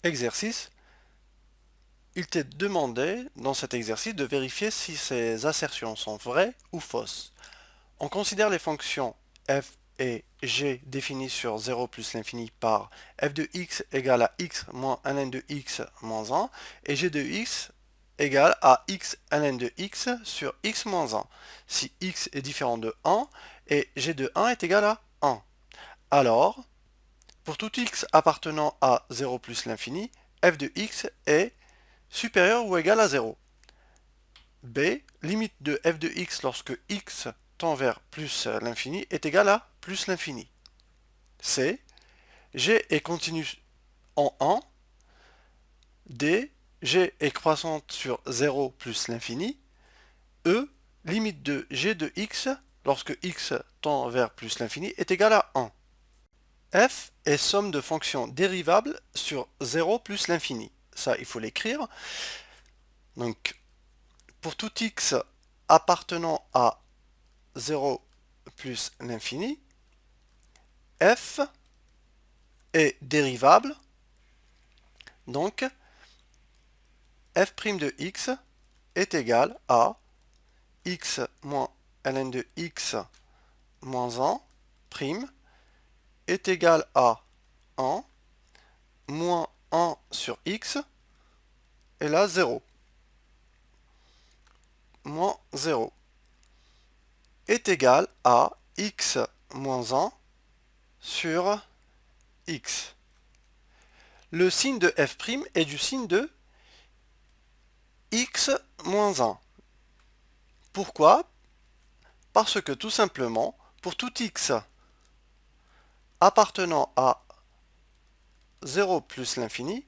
exercice, il t'est demandé dans cet exercice de vérifier si ces assertions sont vraies ou fausses. On considère les fonctions f et g définies sur 0 plus l'infini par f de x égale à x moins ln de x moins 1 et g de x égale à x ln de x sur x moins 1 si x est différent de 1 et g de 1 est égal à 1. Alors, pour tout x appartenant à 0 plus l'infini, f de x est supérieur ou égal à 0. B, limite de f de x lorsque x tend vers plus l'infini est égal à plus l'infini. C, g est continu en 1. D, g est croissante sur 0 plus l'infini. E, limite de g de x lorsque x tend vers plus l'infini est égal à 1. F est somme de fonctions dérivables sur 0 plus l'infini. Ça, il faut l'écrire. Donc, pour tout x appartenant à 0 plus l'infini, f est dérivable, donc f' de x est égal à x moins ln de x moins 1 prime est égal à 1 moins 1 sur x et là 0 moins 0 est égal à x moins 1 sur x. Le signe de f' est du signe de x moins 1. Pourquoi? Parce que tout simplement, pour tout x appartenant à 0 plus l'infini,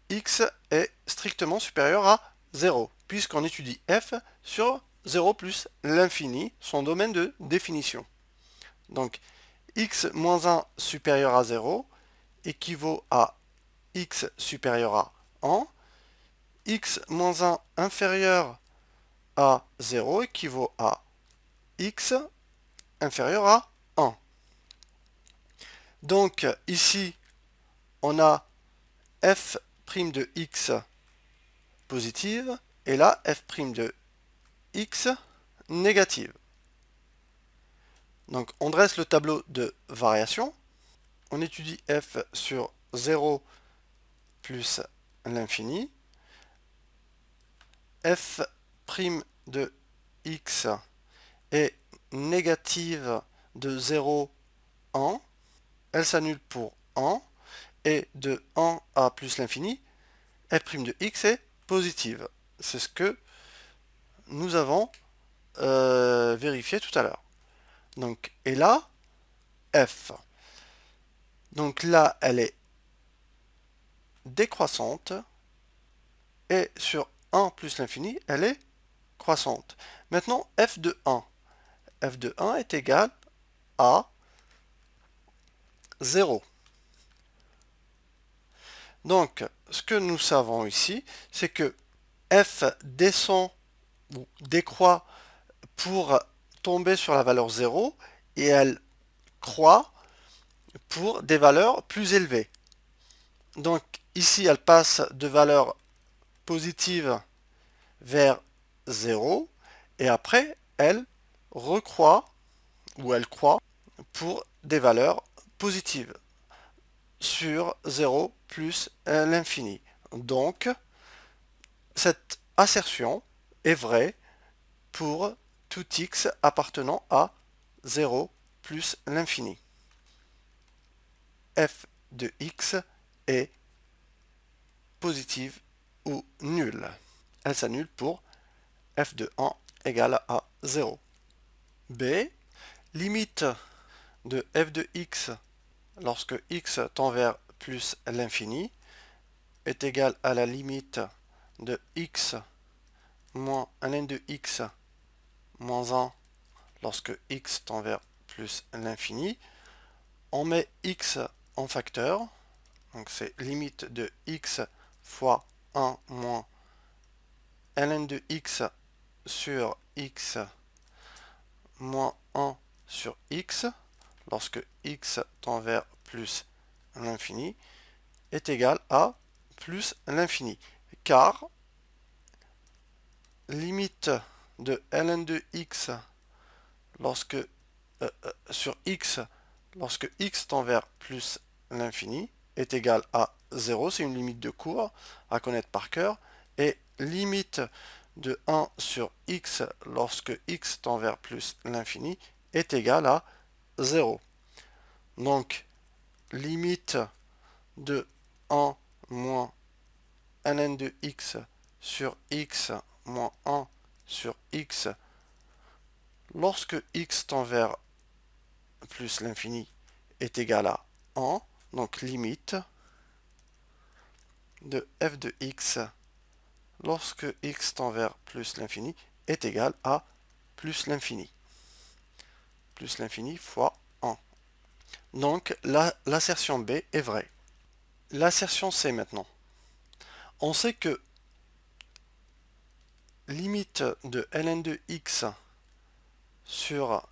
x est strictement supérieur à 0, puisqu'on étudie f sur 0 plus l'infini, son domaine de définition. Donc, x moins 1 supérieur à 0 équivaut à x supérieur à 1. X moins 1 inférieur à 0 équivaut à x inférieur à 1. Donc, ici, on a f' de x positive et là, f' de x négative. Donc, on dresse le tableau de variation. On étudie f sur 0 plus l'infini. f' de x est négative de 0, 1. Elle s'annule pour 1. Et de 1 à plus l'infini, f' de x est positive. C'est ce que nous avons vérifié tout à l'heure. Donc, et là, f. Donc là, elle est décroissante. Et sur 1 plus l'infini, elle est croissante. Maintenant, f de 1. f de 1 est égal à 0. Donc, ce que nous savons ici, c'est que f descend ou décroît pour tomber sur la valeur 0 et elle croît pour des valeurs plus élevées. Donc ici, elle passe de valeurs positives vers 0 et après, elle recroît ou elle croît pour des valeurs positives sur 0 plus l'infini. Donc, cette assertion est vraie pour tout x appartenant à 0 plus l'infini. F de x est positive ou nulle. Elle s'annule pour f de 1 égale à 0. B, limite de f de x lorsque x tend vers plus l'infini est égale à la limite de x moins ln de x moins 1 lorsque x tend vers plus l'infini. On met x en facteur, donc c'est limite de x fois 1 moins ln de x sur x moins 1 sur x, lorsque x tend vers plus l'infini. est égal à plus l'infini. Car limite de ln de x lorsque sur x lorsque x tend vers plus l'infini est égal à 0, c'est une limite de cours à connaître par cœur, et limite de 1 sur x lorsque x tend vers plus l'infini est égal à 0. Donc, limite de 1 moins ln de x sur x moins 1 sur x lorsque x tend vers plus l'infini est égal à 1. Donc, limite de f de x lorsque x tend vers plus l'infini est égal à plus l'infini. Plus l'infini fois 1. Donc, l'assertion B est vraie. L'assertion C maintenant. On sait que limite de ln de x sur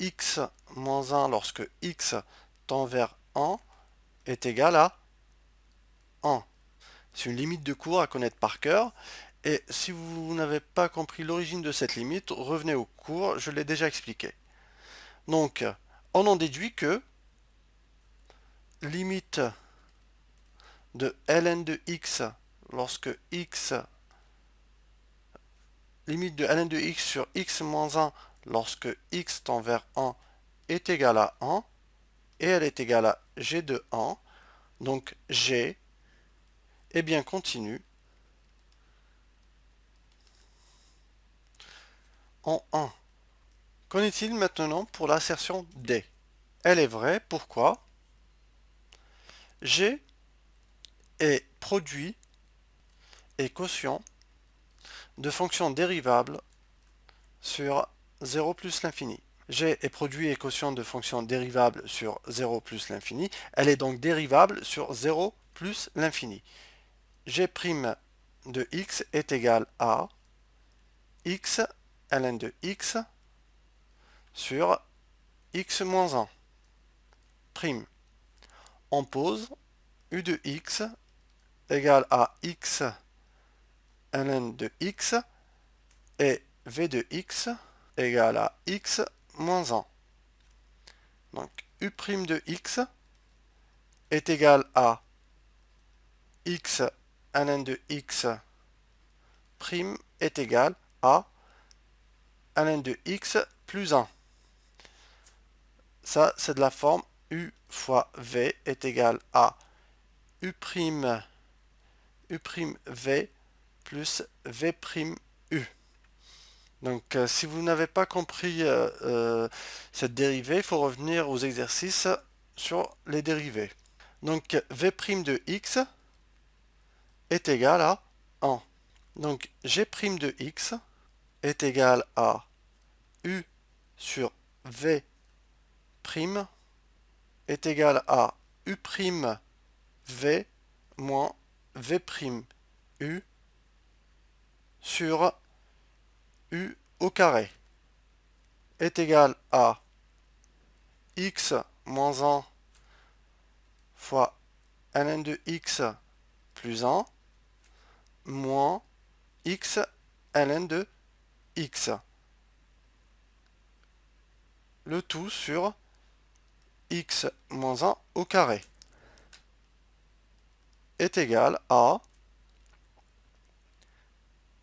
x moins 1 lorsque x tend vers 1 est égal à 1. C'est une limite de cours à connaître par cœur. Et si vous n'avez pas compris l'origine de cette limite, revenez au cours, je l'ai déjà expliqué. Donc, on en déduit que limite de ln de x lorsque x limite de ln de x sur x moins 1 lorsque x tend vers 1 est égale à 1, et elle est égale à g de 1. Donc g est bien continu en 1. Qu'en est-il maintenant pour l'assertion D? Elle est vraie, pourquoi? G est produit et quotient de fonctions dérivables sur 0 plus l'infini. G est produit et quotient de fonctions dérivables sur 0 plus l'infini. Elle est donc dérivable sur 0 plus l'infini. G' de x est égal à x ln de x sur x moins 1. Prime. On pose u de x égale à x ln de x et v de x égale à x moins 1. Donc u' de x est égal à x ln de x prime est égal à ln de x plus 1. Ça, c'est de la forme u fois v est égal à u' v plus v' u. Donc, si vous n'avez pas compris cette dérivée, il faut revenir aux exercices sur les dérivées. Donc, v' de x est égal à 1. Donc, g' de x est égal à u sur v' est égal à u' v moins v' u sur u au carré est égal à x moins 1 fois ln de x plus 1 moins x ln de x. Le tout sur x moins 1 au carré est égal à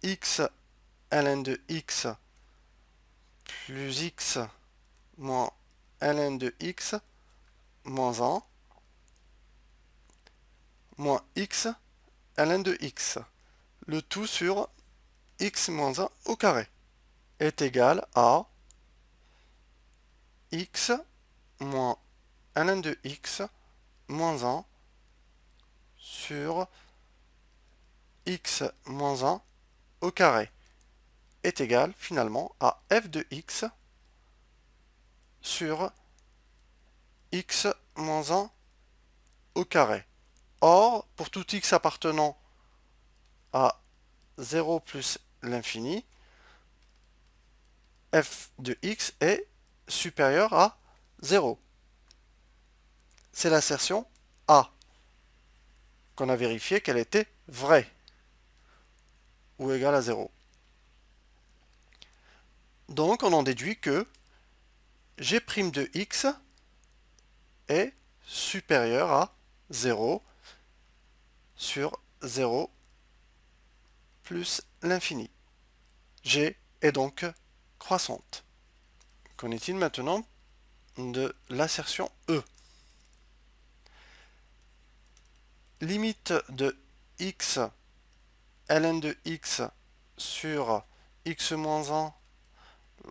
x ln de x plus x moins ln de x moins 1 moins x ln de x. Le tout sur x moins 1 au carré est égal à x moins ln de x moins 1 sur x moins 1 au carré est égal finalement à f de x sur x moins 1 au carré. Or, pour tout x appartenant à 0 plus l'infini, f de x est supérieur à 0. C'est l'assertion A. qu'on a vérifié qu'elle était vraie ou égale à 0. Donc, on en déduit que g' de x est supérieur à 0 sur 0 plus l'infini. G est donc croissante. Qu'en est-il maintenant de l'assertion E? Limite de x ln de x sur x moins 1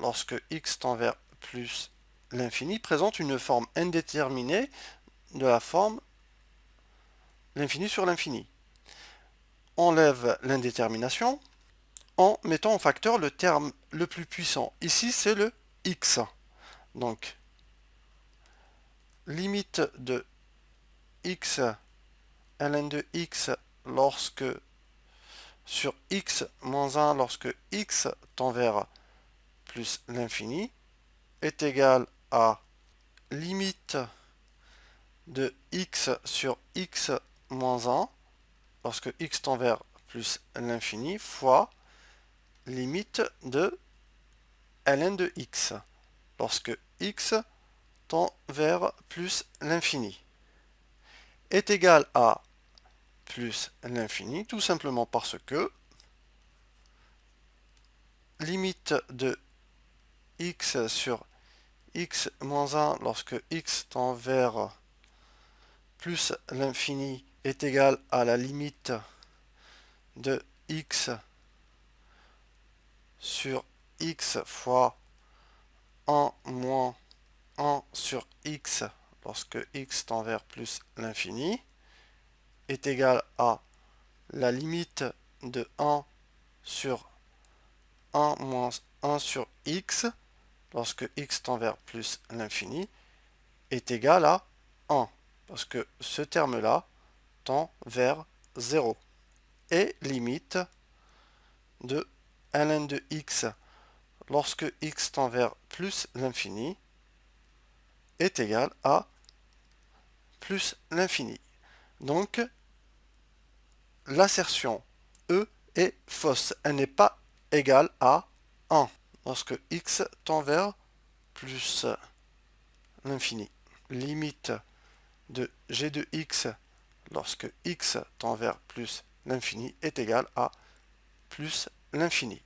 lorsque x tend vers plus l'infini présente une forme indéterminée de la forme l'infini sur l'infini. Enlève l'indétermination en mettant en facteur le terme le plus puissant. Ici, c'est le x. Donc, limite de x ln de x lorsque sur x moins 1 lorsque x tend vers plus l'infini est égal à limite de x sur x moins 1 lorsque x tend vers plus l'infini fois limite de ln de x lorsque x tend vers plus l'infini est égal à plus l'infini, tout simplement parce que limite de x sur x moins 1 lorsque x tend vers plus l'infini est égal à la limite de x sur x fois 1 moins 1 sur x lorsque x tend vers plus l'infini est égal à la limite de 1 sur 1 moins 1 sur x lorsque x tend vers plus l'infini est égal à 1 parce que ce terme-là tend vers 0 et limite de ln de x lorsque x tend vers plus l'infini est égal à plus l'infini. Donc, l'assertion E est fausse. Elle n'est pas égale à 1 lorsque x tend vers plus l'infini. Limite de g de x lorsque x tend vers plus l'infini est égal à plus l'infini.